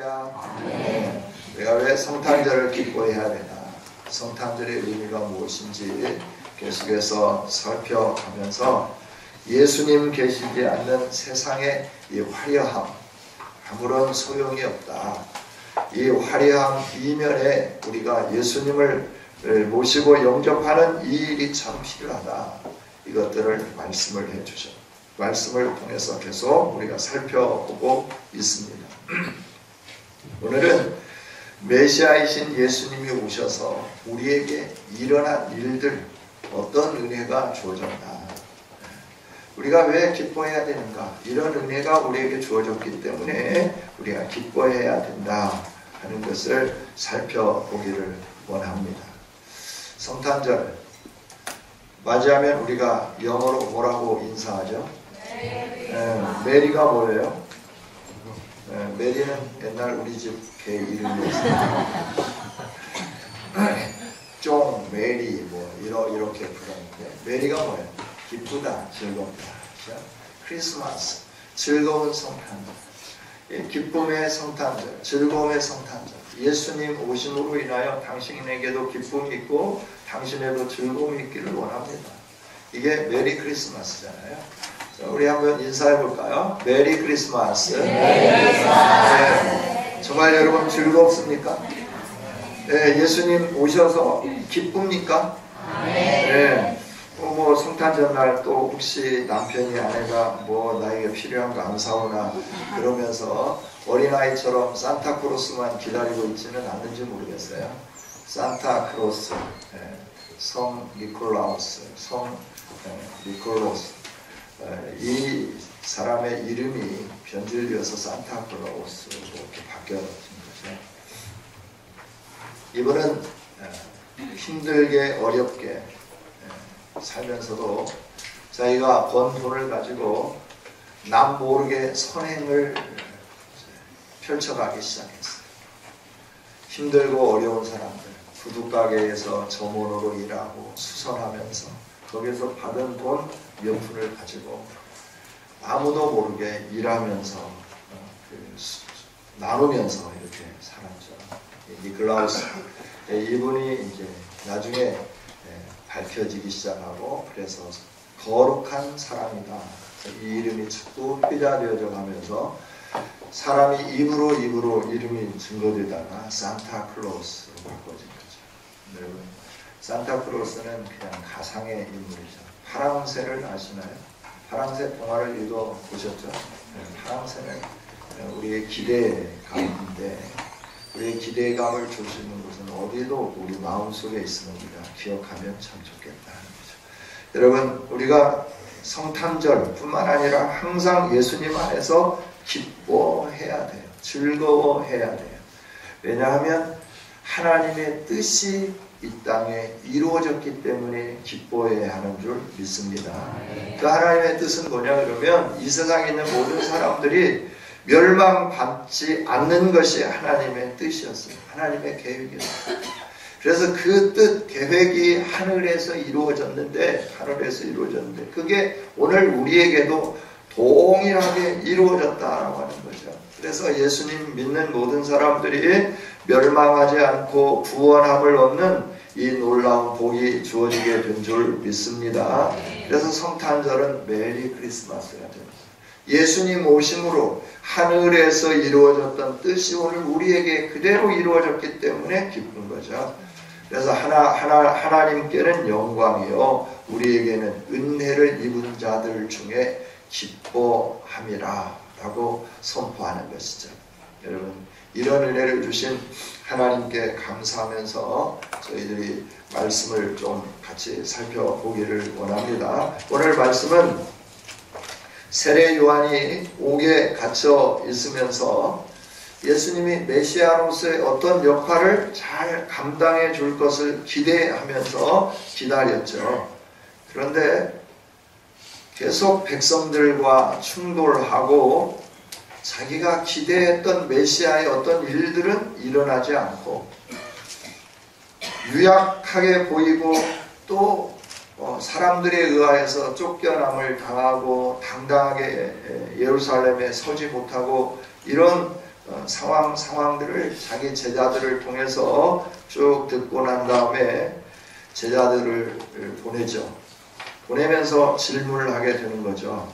할렐루야. 네. 우리가 왜 성탄절을 기뻐해야 되나, 성탄절의 의미가 무엇인지 계속해서 살펴가면서 예수님 계시지 않는 세상의 이 화려함, 아무런 소용이 없다. 이 화려함 이면에 우리가 예수님을 모시고 영접하는 이 일이 참 필요하다. 이것들을 말씀을 해주셨다. 말씀을 통해서 계속 우리가 살펴보고 있습니다. 오늘은 메시아이신 예수님이 오셔서 우리에게 일어난 일들, 어떤 은혜가 주어졌나, 우리가 왜 기뻐해야 되는가, 이런 은혜가 우리에게 주어졌기 때문에 우리가 기뻐해야 된다 하는 것을 살펴보기를 원합니다. 성탄절 맞이하면 우리가 영어로 뭐라고 인사하죠? 메리가 뭐예요? 메리는 옛날 우리 집 개 이름이었어요. 쫑, 메리 뭐 이렇게 부르는데, 메리가 뭐예요? 기쁘다, 즐겁다. 그렇죠? 크리스마스, 즐거운 성탄절, 기쁨의 성탄절, 즐거움의 성탄절. 예수님 오심으로 인하여 당신에게도 기쁨이 있고 당신에도 즐거움이 있기를 원합니다. 이게 메리 크리스마스잖아요. 자, 우리 한번 인사해 볼까요? 메리 크리스마스. 네. 정말 여러분 즐겁습니까? 네, 예수님 오셔서 기쁩니까? 네. 뭐 성탄절 날 또 혹시 남편이, 아내가 뭐 나에게 필요한 거 안 사오나 그러면서 어린아이처럼 산타크로스만 기다리고 있지는 않는지 모르겠어요. 산타크로스, 성 니콜라우스, 성 니콜로스, 이 사람의 이름이 변질되어서 산타클라우스로 이렇게 바뀌어진 거죠. 이분은 힘들게 어렵게 살면서도 자기가 번 돈을 가지고 남 모르게 선행을 펼쳐가기 시작했어요. 힘들고 어려운 사람들, 구두가게에서 점원으로 일하고 수선하면서 거기서 받은 돈 몇 푼을 가지고 아무도 모르게 일하면서 나누면서 이렇게 살았죠. 니콜라우스, 이분이 이제 나중에 밝혀지기 시작하고, 그래서 거룩한 사람이다, 이 이름이 자꾸 회자되어져 가면서 사람이 입으로 이름이 증거되다가 산타클로스로 바꿔진 거죠. 여러분, 산타클로스는 그냥 가상의 인물이죠. 파랑새를 아시나요? 파랑새 동화를 읽어보셨죠? 파랑새는 우리의 기대감인데, 우리의 기대감을 줄 수 있는 것은 어디도 우리 마음속에 있으면 우리가 기억하면 참 좋겠다 하는 거죠. 여러분, 우리가 성탄절 뿐만 아니라 항상 예수님 안에서 기뻐해야 돼요. 즐거워해야 돼요. 왜냐하면 하나님의 뜻이 이 땅에 이루어졌기 때문에 기뻐해야 하는 줄 믿습니다. 그 하나님의 뜻은 뭐냐 그러면, 이 세상에 있는 모든 사람들이 멸망받지 않는 것이 하나님의 뜻이었어요. 하나님의 계획이었어요. 그래서 그 뜻, 계획이 하늘에서 이루어졌는데 그게 오늘 우리에게도 동일하게 이루어졌다라고 하는 거죠. 그래서 예수님 믿는 모든 사람들이 멸망하지 않고 구원함을 얻는 이 놀라운 복이 주어지게 된 줄 믿습니다. 그래서 성탄절은 메리 크리스마스가 됩니다. 예수님 오심으로 하늘에서 이루어졌던 뜻이 오늘 우리에게 그대로 이루어졌기 때문에 기쁜 거죠. 그래서 하나님께는 영광이요, 우리에게는 은혜를 입은 자들 중에 기뻐함이라 라고 선포하는 것이죠. 여러분, 이런 은혜를 주신 하나님께 감사하면서 저희들이 말씀을 좀 같이 살펴보기를 원합니다. 오늘 말씀은 세례 요한이 옥에 갇혀 있으면서 예수님이 메시아로서의 어떤 역할을 잘 감당해 줄 것을 기대하면서 기다렸죠. 그런데 계속 백성들과 충돌하고 자기가 기대했던 메시아의 어떤 일들은 일어나지 않고 유약하게 보이고 또 사람들에 의하여서 쫓겨남을 당하고 당당하게 예루살렘에 서지 못하고 이런 상황들을 자기 제자들을 통해서 쭉 듣고 난 다음에 제자들을 보내죠. 보내면서 질문을 하게 되는 거죠.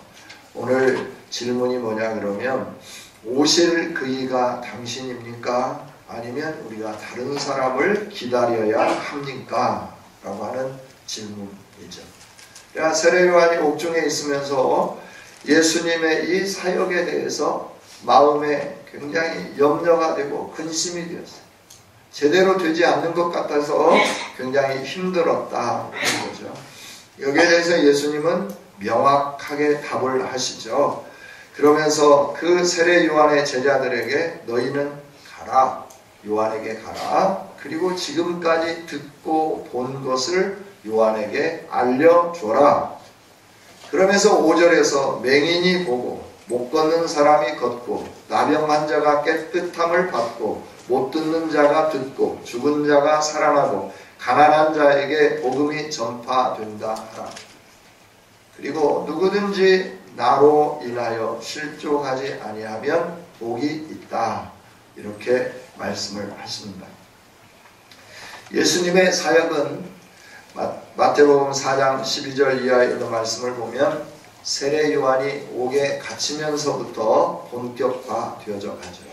오늘 질문이 뭐냐 그러면 오실 그이가 당신입니까? 아니면 우리가 다른 사람을 기다려야 합니까? 라고 하는 질문이죠. 그러니까 세례 요한이 옥중에 있으면서 예수님의 이 사역에 대해서 마음에 굉장히 염려가 되고 근심이 되었어요. 제대로 되지 않는 것 같아서 굉장히 힘들었다 하는 거죠. 여기에 대해서 예수님은 명확하게 답을 하시죠. 그러면서 그 세례 요한의 제자들에게 너희는 가라, 요한에게 가라. 그리고 지금까지 듣고 본 것을 요한에게 알려줘라. 그러면서 5절에서 맹인이 보고 못 걷는 사람이 걷고 나병 환자가 깨끗함을 받고 못 듣는 자가 듣고 죽은 자가 살아나고 가난한 자에게 복음이 전파된다 하라. 그리고 누구든지 나로 인하여 실족하지 아니하면 복이 있다. 이렇게 말씀을 하십니다. 예수님의 사역은 마태복음 4장 12절 이하의 이런 말씀을 보면 세례 요한이 옥에 갇히면서부터 본격화되어져 가죠.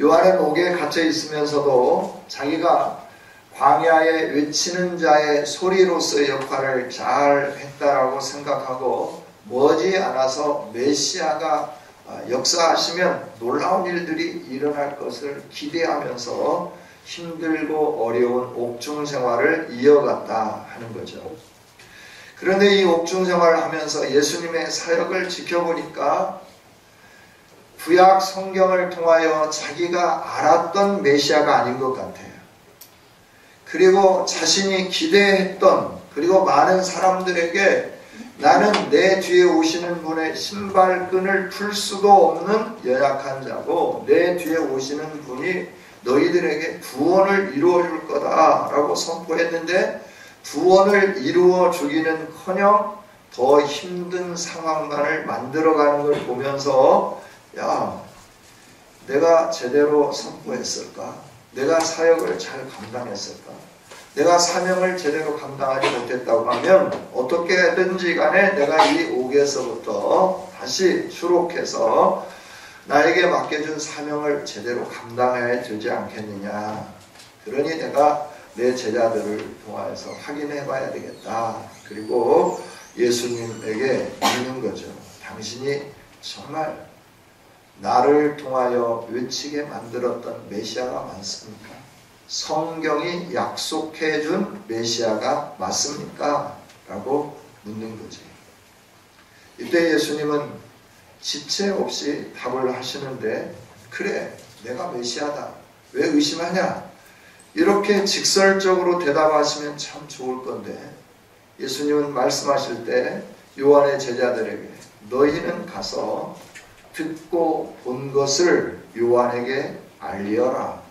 요한은 옥에 갇혀 있으면서도 자기가 광야에 외치는 자의 소리로서의 역할을 잘 했다라고 생각하고 머지않아서 메시아가 역사하시면 놀라운 일들이 일어날 것을 기대하면서 힘들고 어려운 옥중 생활을 이어갔다 하는 거죠. 그런데 이 옥중 생활을 하면서 예수님의 사역을 지켜보니까 구약 성경을 통하여 자기가 알았던 메시아가 아닌 것 같아요. 그리고 자신이 기대했던, 그리고 많은 사람들에게 나는 내 뒤에 오시는 분의 신발끈을 풀 수도 없는 연약한 자고 내 뒤에 오시는 분이 너희들에게 구원을 이루어 줄 거다라고 선포했는데 구원을 이루어 주기는커녕 더 힘든 상황만을 만들어가는 걸 보면서 야, 내가 제대로 선포했을까? 내가 사역을 잘 감당했을까? 내가 사명을 제대로 감당하지 못했다고 하면 어떻게든지 간에 내가 이 옥에서부터 다시 수록해서 나에게 맡겨준 사명을 제대로 감당해야 되지 않겠느냐. 그러니 내가 내 제자들을 통해서 확인해 봐야 되겠다. 그리고 예수님에게 묻는 거죠. 당신이 정말 나를 통하여 외치게 만들었던 메시아가 맞습니까? 성경이 약속해 준 메시아가 맞습니까? 라고 묻는 거지. 이때 예수님은 지체 없이 답을 하시는데 그래, 내가 메시아다. 왜 의심하냐? 이렇게 직설적으로 대답하시면 참 좋을 건데 예수님은 말씀하실 때 요한의 제자들에게 너희는 가서 듣고 본 것을 요한에게 알려라.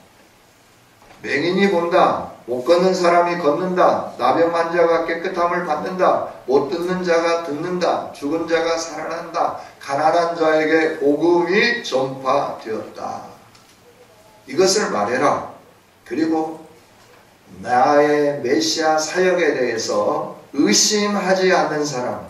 맹인이 본다. 못 걷는 사람이 걷는다. 나병 환자가 깨끗함을 받는다. 못 듣는 자가 듣는다. 죽은 자가 살아난다. 가난한 자에게 복음이 전파되었다. 이것을 말해라. 그리고 나의 메시아 사역에 대해서 의심하지 않는 사람,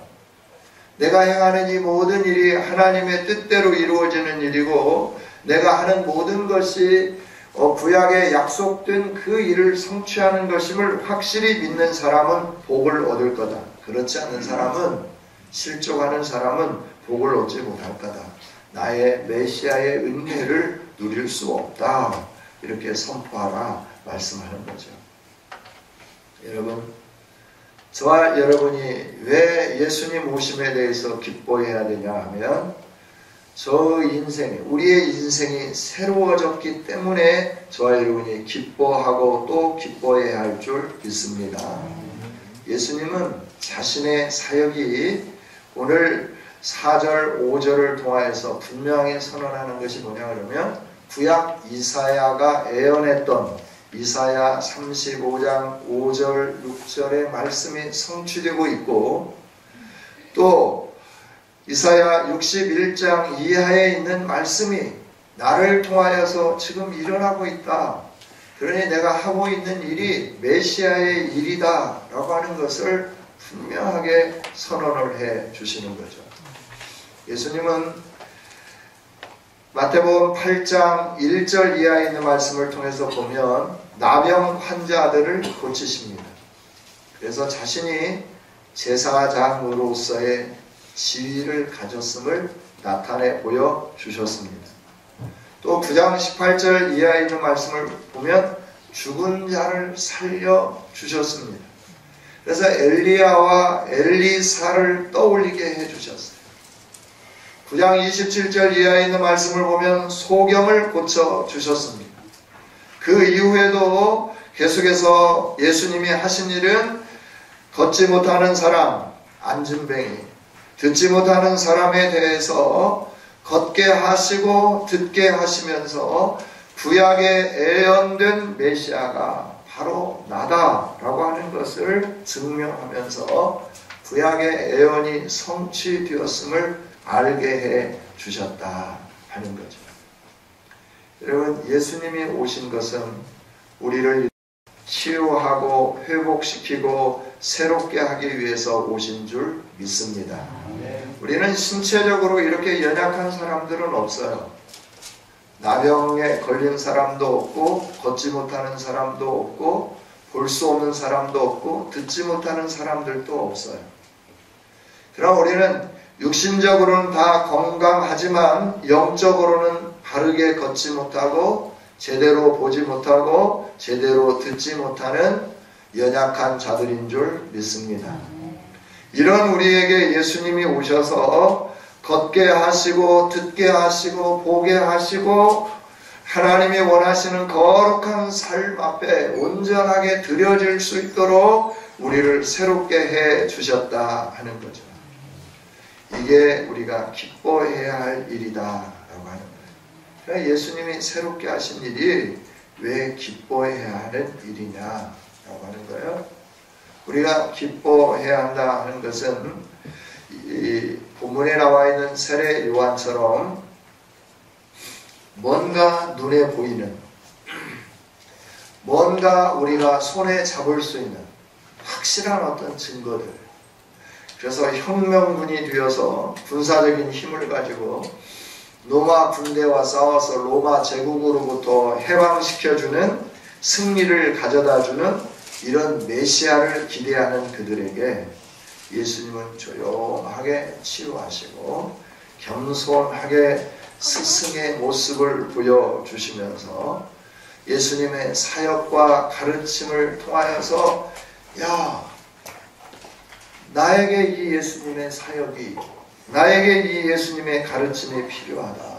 내가 행하는 이 모든 일이 하나님의 뜻대로 이루어지는 일이고 내가 하는 모든 것이 구약에 약속된 그 일을 성취하는 것임을 확실히 믿는 사람은 복을 얻을 거다. 그렇지 않은 사람은, 실족하는 사람은 복을 얻지 못할 거다. 나의 메시아의 은혜를 누릴 수 없다. 이렇게 선포하라 말씀하는 거죠. 여러분, 저와 여러분이 왜 예수님 오심에 대해서 기뻐해야 되냐 하면 저 인생이, 우리의 인생이 새로워졌기 때문에 저와 여러분이 기뻐하고 또 기뻐해야 할 줄 믿습니다. 예수님은 자신의 사역이 오늘 4절, 5절을 통하여서 분명히 선언하는 것이 뭐냐 그러면 구약 이사야가 예언했던 이사야 35장 5절, 6절의 말씀이 성취되고 있고 또 이사야 61장 이하에 있는 말씀이 나를 통하여서 지금 일어나고 있다. 그러니 내가 하고 있는 일이 메시아의 일이다 라고 하는 것을 분명하게 선언을 해 주시는 거죠. 예수님은 마태복음 8장 1절 이하에 있는 말씀을 통해서 보면 나병 환자들을 고치십니다. 그래서 자신이 제사장으로서의 지위를 가졌음을 나타내 보여주셨습니다. 또 9장 18절 이하에 있는 말씀을 보면 죽은 자를 살려주셨습니다. 그래서 엘리야와 엘리사를 떠올리게 해주셨어요. 9장 27절 이하에 있는 말씀을 보면 소경을 고쳐주셨습니다. 그 이후에도 계속해서 예수님이 하신 일은 걷지 못하는 사람, 안진뱅이, 듣지 못하는 사람에 대해서 걷게 하시고 듣게 하시면서 구약에 예언된 메시아가 바로 나다라고 하는 것을 증명하면서 구약의 예언이 성취되었음을 알게 해 주셨다 하는 거죠. 여러분, 예수님이 오신 것은 우리를 치유하고 회복시키고 새롭게 하기 위해서 오신 줄 믿습니다. 우리는 신체적으로 이렇게 연약한 사람들은 없어요. 나병에 걸린 사람도 없고 걷지 못하는 사람도 없고 볼 수 없는 사람도 없고 듣지 못하는 사람들도 없어요. 그럼 우리는 육신적으로는 다 건강하지만 영적으로는 바르게 걷지 못하고 제대로 보지 못하고 제대로 듣지 못하는 연약한 자들인 줄 믿습니다. 이런 우리에게 예수님이 오셔서 걷게 하시고 듣게 하시고 보게 하시고 하나님이 원하시는 거룩한 삶 앞에 온전하게 드려질 수 있도록 우리를 새롭게 해 주셨다 하는 거죠. 이게 우리가 기뻐해야 할 일이다 라고 하는 거예요. 그러니까 예수님이 새롭게 하신 일이 왜 기뻐해야 하는 일이냐 라고 하는 거예요. 우리가 기뻐해야 한다 하는 것은 이 본문에 나와 있는 세례 요한처럼 뭔가 눈에 보이는, 뭔가 우리가 손에 잡을 수 있는 확실한 어떤 증거들, 그래서 혁명군이 되어서 군사적인 힘을 가지고 로마 군대와 싸워서 로마 제국으로부터 해방시켜주는 승리를 가져다주는 이런 메시아를 기대하는 그들에게 예수님은 조용하게 치유하시고 겸손하게 스승의 모습을 보여주시면서 예수님의 사역과 가르침을 통하여서 야, 나에게 이 예수님의 사역이, 나에게 이 예수님의 가르침이 필요하다.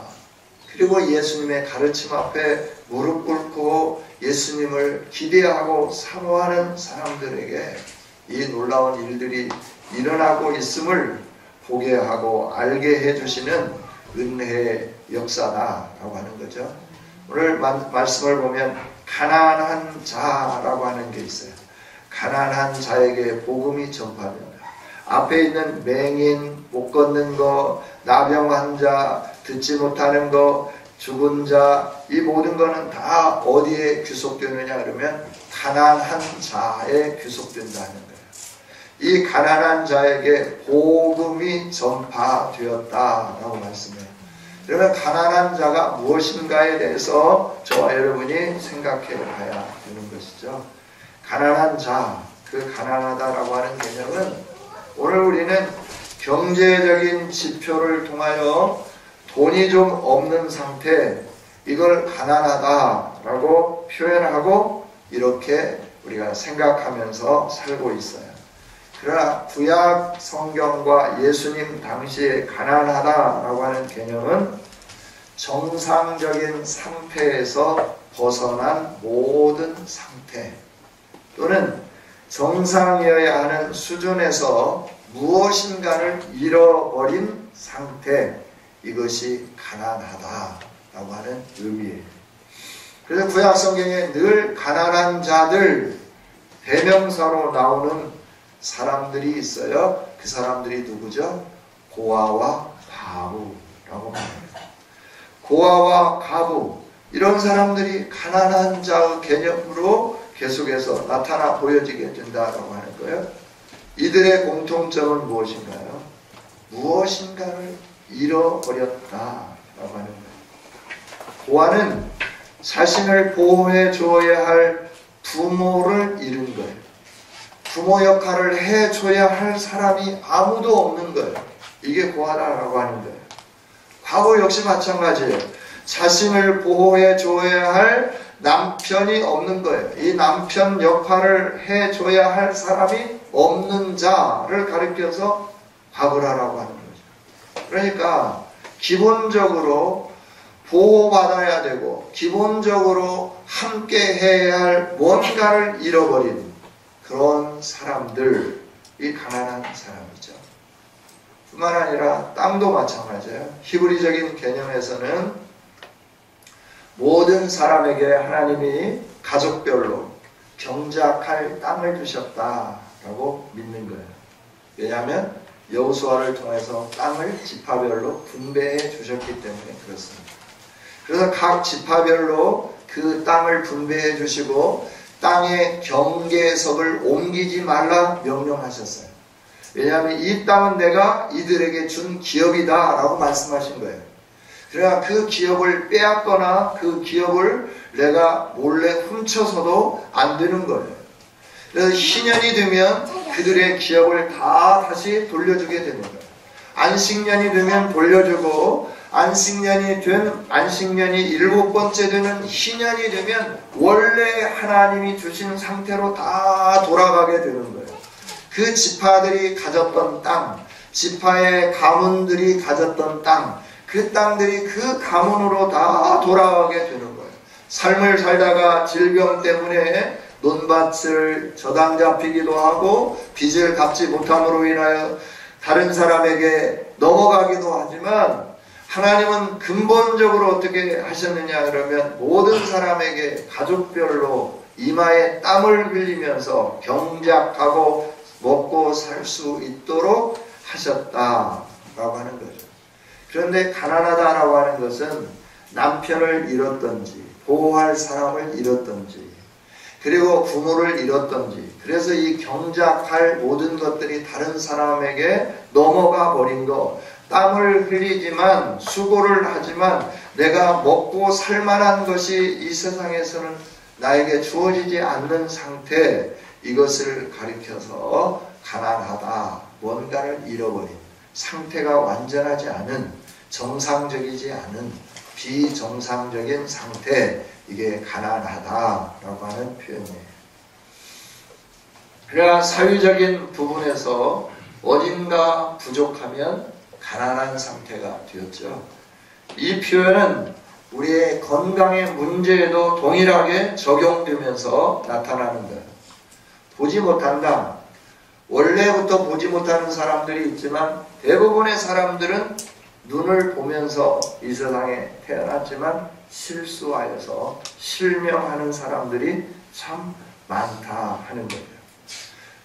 그리고 예수님의 가르침 앞에 무릎 꿇고 예수님을 기대하고 사모하는 사람들에게 이 놀라운 일들이 일어나고 있음을 보게 하고 알게 해주시는 은혜의 역사다라고 하는 거죠. 오늘 말씀을 보면 가난한 자라고 하는 게 있어요. 가난한 자에게 복음이 전파된다. 앞에 있는 맹인, 못 걷는 거, 나병 환자, 듣지 못하는 거, 죽은 자, 이 모든 거는 다 어디에 귀속되느냐 그러면 가난한 자에 귀속된다는 거예요. 이 가난한 자에게 복음이 전파되었다라고 말씀해요. 그러면 가난한 자가 무엇인가에 대해서 저와 여러분이 생각해 봐야 되는 것이죠. 가난한 자, 그 가난하다라고 하는 개념은 오늘 우리는 경제적인 지표를 통하여 돈이 좀 없는 상태, 이걸 가난하다라고 표현하고 이렇게 우리가 생각하면서 살고 있어요. 그러나 구약 성경과 예수님 당시에 가난하다라고 하는 개념은 정상적인 상태에서 벗어난 모든 상태 또는 정상이어야 하는 수준에서 무엇인가를 잃어버린 상태, 이것이 가난하다라고 하는 의미예요. 그래서 구약 성경에 늘 가난한 자들 대명사로 나오는 사람들이 있어요. 그 사람들이 누구죠? 고아와 바우라고 말합니다. 고아와 가부 이런 사람들이 가난한 자의 개념으로 계속해서 나타나 보여지게 된다라고 하는 거예요. 이들의 공통점은 무엇인가요? 무엇인가를 잃어버렸다라고 하는 거예요. 고아는 자신을 보호해 주어야 할 부모를 잃은 거예요. 부모 역할을 해줘야 할 사람이 아무도 없는 거예요. 이게 고아다라고 하는 거예요. 과거 역시 마찬가지예요. 자신을 보호해 줘야 할 남편이 없는 거예요. 이 남편 역할을 해줘야 할 사람이 없는 자를 가리켜서 과거라라고 하는 거죠. 그러니까 기본적으로 보호받아야 되고 기본적으로 함께 해야 할 뭔가를 잃어버린 그런 사람들이 가난한 사람이죠. 뿐만 아니라 땅도 마찬가지예요. 히브리적인 개념에서는 모든 사람에게 하나님이 가족별로 경작할 땅을 주셨다라고 믿는 거예요. 왜냐하면 여호수아를 통해서 땅을 지파별로 분배해 주셨기 때문에 그렇습니다. 그래서 각 지파별로 그 땅을 분배해 주시고 땅의 경계석을 옮기지 말라 명령하셨어요. 왜냐하면 이 땅은 내가 이들에게 준 기업이다 라고 말씀하신 거예요. 그러나 그 기업을 빼앗거나 그 기업을 내가 몰래 훔쳐서도 안 되는 거예요. 그래서 신년이 되면 그들의 기업을 다 다시 돌려주게 되는 거예요. 안식년이 되면 돌려주고 안식년이 7번째 되는 희년이 되면 원래 하나님이 주신 상태로 다 돌아가게 되는 거예요. 그 지파들이 가졌던 땅, 지파의 가문들이 가졌던 땅, 그 땅들이 그 가문으로 다 돌아가게 되는 거예요. 삶을 살다가 질병 때문에 논밭을 저당 잡히기도 하고 빚을 갚지 못함으로 인하여 다른 사람에게 넘어가기도 하지만 하나님은 근본적으로 어떻게 하셨느냐 그러면 모든 사람에게 가족별로 이마에 땀을 흘리면서 경작하고 먹고 살 수 있도록 하셨다라고 하는 거죠. 그런데 가난하다라고 하는 것은 남편을 잃었던지 보호할 사람을 잃었던지 그리고 부모를 잃었던지 그래서 이 경작할 모든 것들이 다른 사람에게 넘어가 버린 거 땀을 흘리지만 수고를 하지만 내가 먹고 살만한 것이 이 세상에서는 나에게 주어지지 않는 상태 이것을 가리켜서 가난하다 뭔가를 잃어버린 상태가 완전하지 않은 정상적이지 않은 비정상적인 상태 이게 가난하다라고 하는 표현이에요. 그러나 사회적인 부분에서 어딘가 부족하면 가난한 상태가 되었죠. 이 표현은 우리의 건강의 문제에도 동일하게 적용되면서 나타나는 거예요. 보지 못한다. 원래부터 보지 못하는 사람들이 있지만 대부분의 사람들은 눈을 보면서 이 세상에 태어났지만 실수하여서 실명하는 사람들이 참 많다 하는 거예요.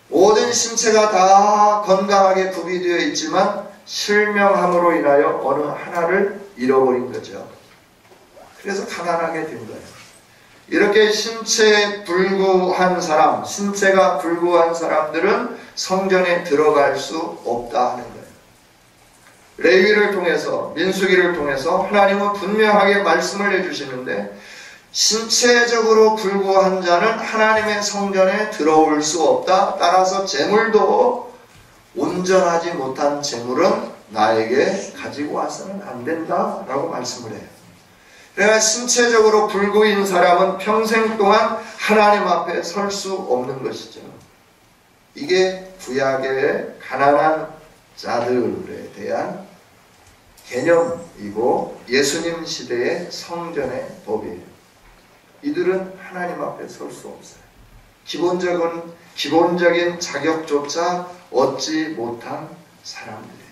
모든 신체가 다 건강하게 구비되어 있지만 실명함으로 인하여 어느 하나를 잃어버린 거죠. 그래서 가난하게 된 거예요. 이렇게 신체에 불구한 사람, 신체가 불구한 사람들은 성전에 들어갈 수 없다 하는 거예요. 레위를 통해서 민수기를 통해서 하나님은 분명하게 말씀을 해주시는데 신체적으로 불구한 자는 하나님의 성전에 들어올 수 없다. 따라서 재물도 온전하지 못한 재물은 나에게 가지고 와서는 안 된다 라고 말씀을 해요. 그러나 신체적으로 불구인 사람은 평생 동안 하나님 앞에 설 수 없는 것이죠. 이게 구약의 가난한 자들에 대한 개념이고 예수님 시대의 성전의 법이에요. 이들은 하나님 앞에 설 수 없어요. 기본적인 자격조차 얻지 못한 사람들이에요.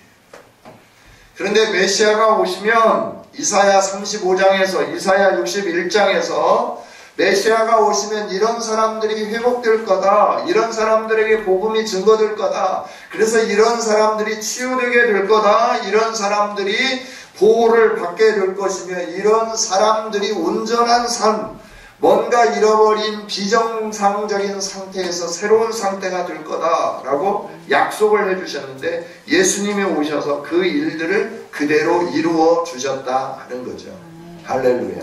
그런데 메시아가 오시면 이사야 35장에서 이사야 61장에서 메시아가 오시면 이런 사람들이 회복될 거다. 이런 사람들에게 복음이 증거될 거다. 그래서 이런 사람들이 치유되게 될 거다. 이런 사람들이 보호를 받게 될 것이며 이런 사람들이 온전한 삶, 뭔가 잃어버린 비정상적인 상태에서 새로운 상태가 될 거다라고 약속을 해주셨는데 예수님이 오셔서 그 일들을 그대로 이루어 주셨다 하는 거죠. 할렐루야.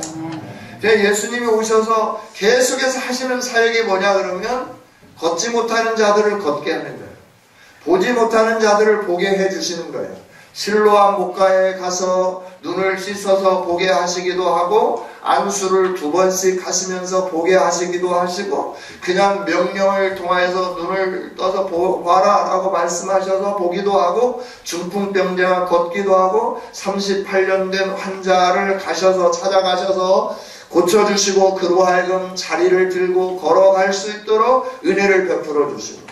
예수님이 오셔서 계속해서 하시는 사역이 뭐냐 그러면 걷지 못하는 자들을 걷게 하는 거예요. 보지 못하는 자들을 보게 해주시는 거예요. 실로암 목가에 가서 눈을 씻어서 보게 하시기도 하고 안수를 2번씩 하시면서 보게 하시기도 하시고 그냥 명령을 통하여서 눈을 떠서 봐라 라고 말씀하셔서 보기도 하고 중풍병자가 걷기도 하고 38년 된 환자를 가셔서 찾아가셔서 고쳐주시고 그로 하여금 자리를 들고 걸어갈 수 있도록 은혜를 베풀어 주시고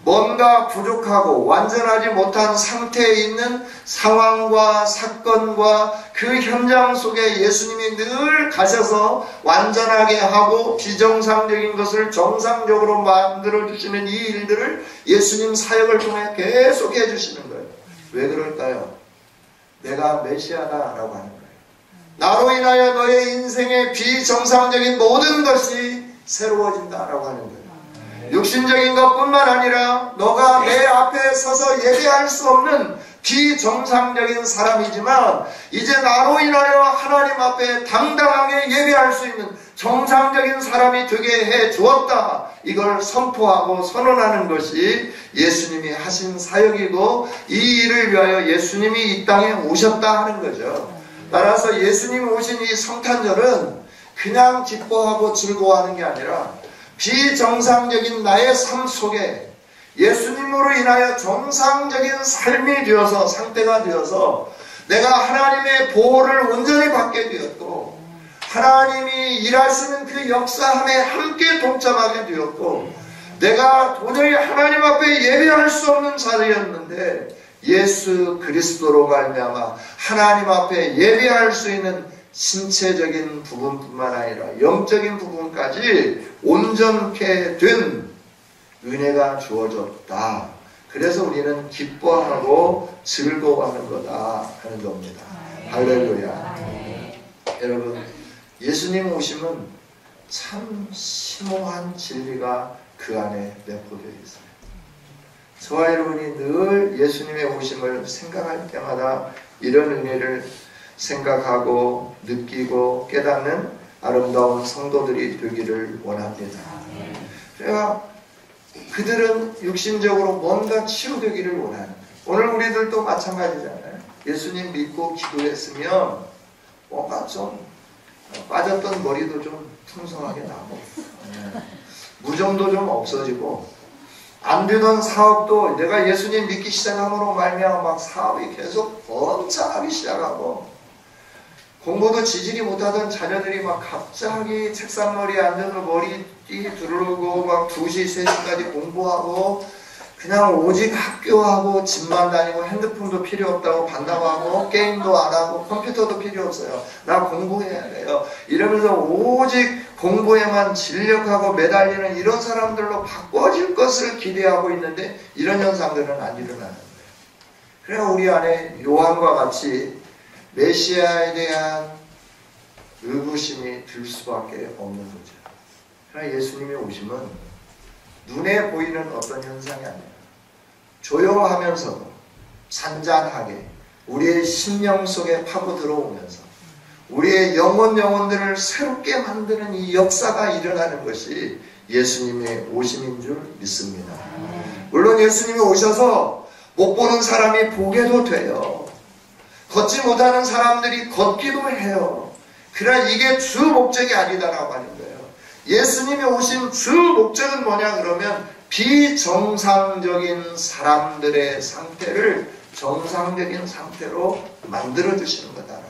뭔가 부족하고 완전하지 못한 상태에 있는 상황과 사건과 그 현장 속에 예수님이 늘 가셔서 완전하게 하고 비정상적인 것을 정상적으로 만들어 주시는 이 일들을 예수님 사역을 통해 계속 해주시는 거예요. 왜 그럴까요? 내가 메시아다라고 하는 거예요. 나로 인하여 너의 인생의 비정상적인 모든 것이 새로워진다라고 하는 거예요. 육신적인 것뿐만 아니라 너가 내 앞에 서서 예배할 수 없는 비정상적인 사람이지만 이제 나로 인하여 하나님 앞에 당당하게 예배할 수 있는 정상적인 사람이 되게 해 주었다. 이걸 선포하고 선언하는 것이 예수님이 하신 사역이고 이 일을 위하여 예수님이 이 땅에 오셨다 하는 거죠. 따라서 예수님이 오신 이 성탄절은 그냥 기뻐하고 즐거워하는 게 아니라 비정상적인 나의 삶 속에 예수님으로 인하여 정상적인 삶이 되어서 상태가 되어서 내가 하나님의 보호를 온전히 받게 되었고 하나님이 일하시는 그 역사함에 함께 동참하게 되었고 내가 도저히 하나님 앞에 예배할 수 없는 자리였는데 예수 그리스도로 말미암아 하나님 앞에 예배할 수 있는 신체적인 부분뿐만 아니라 영적인 부분까지 온전케 된 은혜가 주어졌다. 그래서 우리는 기뻐하고 즐거워하는 거다 하는 겁니다. 할렐루야. 여러분 예수님 오심은 참 심오한 진리가 그 안에 내포되어 있어요. 저와 여러분이 늘 예수님의 오심을 생각할 때마다 이런 은혜를 생각하고 느끼고 깨닫는 아름다운 성도들이 되기를 원합니다. 그래야 그들은 육신적으로 뭔가 치유되기를 원하는 거예요. 오늘 우리들도 마찬가지잖아요. 예수님 믿고 기도했으면 뭔가 좀 빠졌던 머리도 좀 풍성하게 나고 무정도 좀 없어지고 안 되던 사업도 내가 예수님 믿기 시작함으로 말미암아 막 사업이 계속 번창하기 시작하고 공부도 지지리 못하던 자녀들이 막 갑자기 책상머리에 앉아서 머리띠 두르고 막 2시, 3시까지 공부하고 그냥 오직 학교하고 집만 다니고 핸드폰도 필요 없다고 반납하고 게임도 안 하고 컴퓨터도 필요 없어요. 나 공부해야 해요. 이러면서 오직 공부에만 진력하고 매달리는 이런 사람들로 바꿔질 것을 기대하고 있는데 이런 현상들은 안 일어나는 거예요. 그래야 우리 안에 요한과 같이 메시아에 대한 의구심이 들 수밖에 없는 거죠. 그러나 예수님이 오심은 눈에 보이는 어떤 현상이 아니라 조용하면서도 잔잔하게 우리의 심령 속에 파고 들어오면서 우리의 영혼들을 새롭게 만드는 이 역사가 일어나는 것이 예수님의 오심인 줄 믿습니다. 물론 예수님이 오셔서 못 보는 사람이 보게도 돼요. 걷지 못하는 사람들이 걷기도 해요. 그러나 이게 주 목적이 아니다라고 하는 거예요. 예수님이 오신 주 목적은 뭐냐 그러면 비정상적인 사람들의 상태를 정상적인 상태로 만들어주시는 거다라고.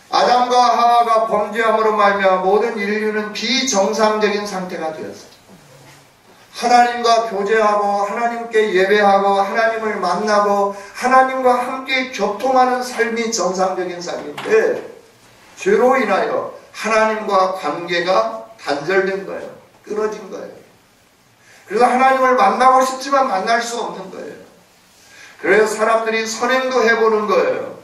아담과 하와가 범죄함으로 말미암아 모든 인류는 비정상적인 상태가 되었어요. 하나님과 교제하고 하나님께 예배하고 하나님을 만나고 하나님과 함께 교통하는 삶이 정상적인 삶인데 죄로 인하여 하나님과 관계가 단절된 거예요. 끊어진 거예요. 그래서 하나님을 만나고 싶지만 만날 수 없는 거예요. 그래서 사람들이 선행도 해보는 거예요.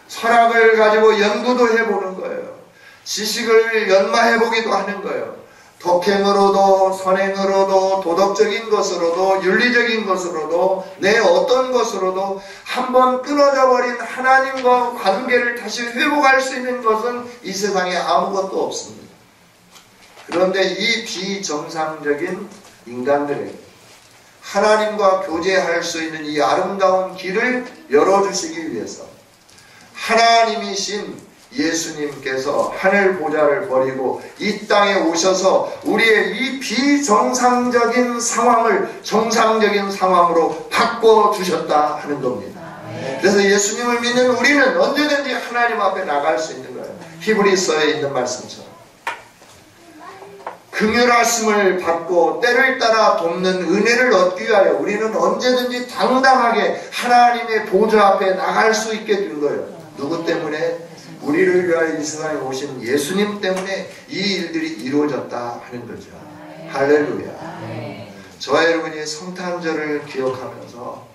철학을 가지고 연구도 해보는 거예요. 지식을 연마해보기도 하는 거예요. 독행으로도 선행으로도 도덕적인 것으로도 윤리적인 것으로도 내 어떤 것으로도 한번 끊어져 버린 하나님과 관계를 다시 회복할 수 있는 것은 이 세상에 아무것도 없습니다. 그런데 이 비정상적인 인간들에게 하나님과 교제할 수 있는 이 아름다운 길을 열어주시기 위해서 하나님이신 예수님께서 하늘 보좌를 버리고 이 땅에 오셔서 우리의 이 비정상적인 상황을 정상적인 상황으로 바꿔주셨다 하는 겁니다. 그래서 예수님을 믿는 우리는 언제든지 하나님 앞에 나갈 수 있는 거예요. 히브리서에 있는 말씀처럼 긍휼하심을 받고 때를 따라 돕는 은혜를 얻기 위하여 우리는 언제든지 당당하게 하나님의 보좌 앞에 나갈 수 있게 된 거예요. 누구 때문에? 우리를 위하여 이 세상에 오신 예수님 때문에 이 일들이 이루어졌다 하는 거죠. 할렐루야. 저와 여러분이 성탄절을 기억하면서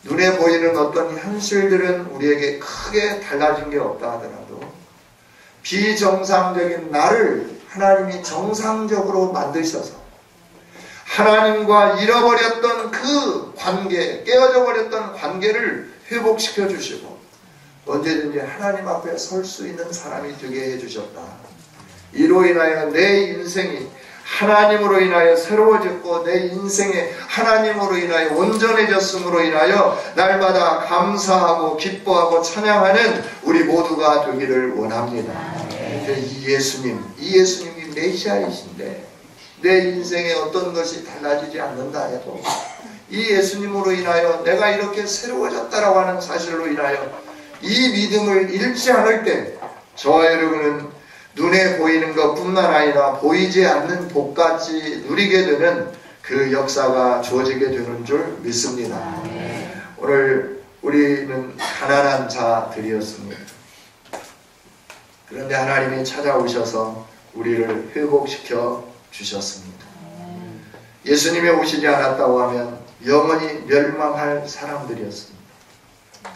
눈에 보이는 어떤 현실들은 우리에게 크게 달라진 게 없다 하더라도 비정상적인 나를 하나님이 정상적으로 만드셔서 하나님과 잃어버렸던 그 관계, 깨어져 버렸던 관계를 회복시켜 주시고 언제든지 하나님 앞에 설 수 있는 사람이 되게 해주셨다. 이로 인하여 내 인생이 하나님으로 인하여 새로워졌고 내 인생에 하나님으로 인하여 온전해졌음으로 인하여 날마다 감사하고 기뻐하고 찬양하는 우리 모두가 되기를 원합니다. 이 예수님이 메시아이신데 내 인생에 어떤 것이 달라지지 않는다 해도 이 예수님으로 인하여 내가 이렇게 새로워졌다라고 하는 사실로 인하여 이 믿음을 잃지 않을 때 저와 여러분은 눈에 보이는 것뿐만 아니라 보이지 않는 복같이 누리게 되는 그 역사가 주어지게 되는 줄 믿습니다. 오늘 우리는 가난한 자들이었습니다. 그런데 하나님이 찾아오셔서 우리를 회복시켜 주셨습니다. 예수님이 오시지 않았다고 하면 영원히 멸망할 사람들이었습니다.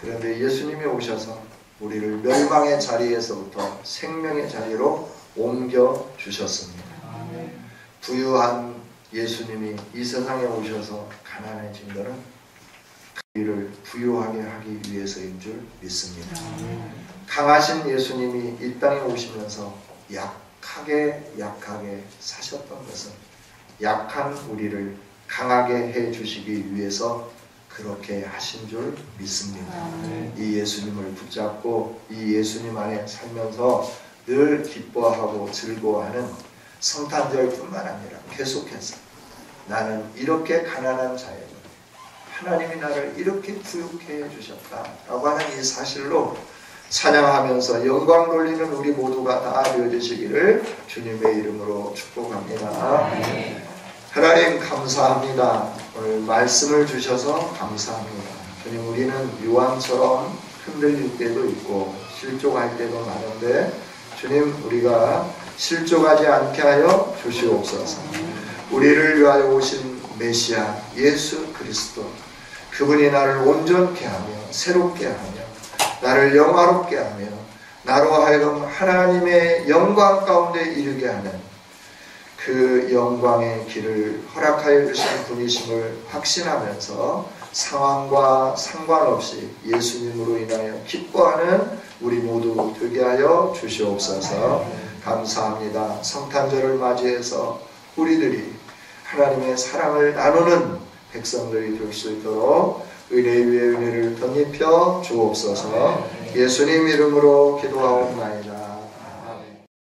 그런데 예수님이 오셔서 우리를 멸망의 자리에서부터 생명의 자리로 옮겨 주셨습니다. 부유한 예수님이 이 세상에 오셔서 가난해진 것은 우리를 부유하게 하기 위해서인 줄 믿습니다. 강하신 예수님이 이 땅에 오시면서 약하게 사셨던 것은 약한 우리를 강하게 해 주시기 위해서 그렇게 하신 줄 믿습니다. 이 예수님을 붙잡고 이 예수님 안에 살면서 늘 기뻐하고 즐거워하는 성탄절뿐만 아니라 계속해서 나는 이렇게 가난한 자에게 하나님이 나를 이렇게 부유케 해주셨다라고 하는 이 사실로 찬양하면서 영광 돌리는 우리 모두가 다 되어주시기를 주님의 이름으로 축복합니다. 하나님 감사합니다. 오늘 말씀을 주셔서 감사합니다. 주님, 우리는 요한처럼 흔들릴 때도 있고 실족할 때도 많은데 주님, 우리가 실족하지 않게 하여 주시옵소서. 우리를 위하여 오신 메시아 예수 그리스도, 그분이 나를 온전케 하며 새롭게 하며 나를 영화롭게 하며 나로 하여금 하나님의 영광 가운데 이르게 하는 그 영광의 길을 허락하여 주신 분이심을 확신하면서 상황과 상관없이 예수님으로 인하여 기뻐하는 우리 모두 되게 하여 주시옵소서. 감사합니다. 성탄절을 맞이해서 우리들이 하나님의 사랑을 나누는 백성들이 될 수 있도록 은혜 위에 은혜를 덧입혀 주옵소서. 예수님 이름으로 기도하옵나이다.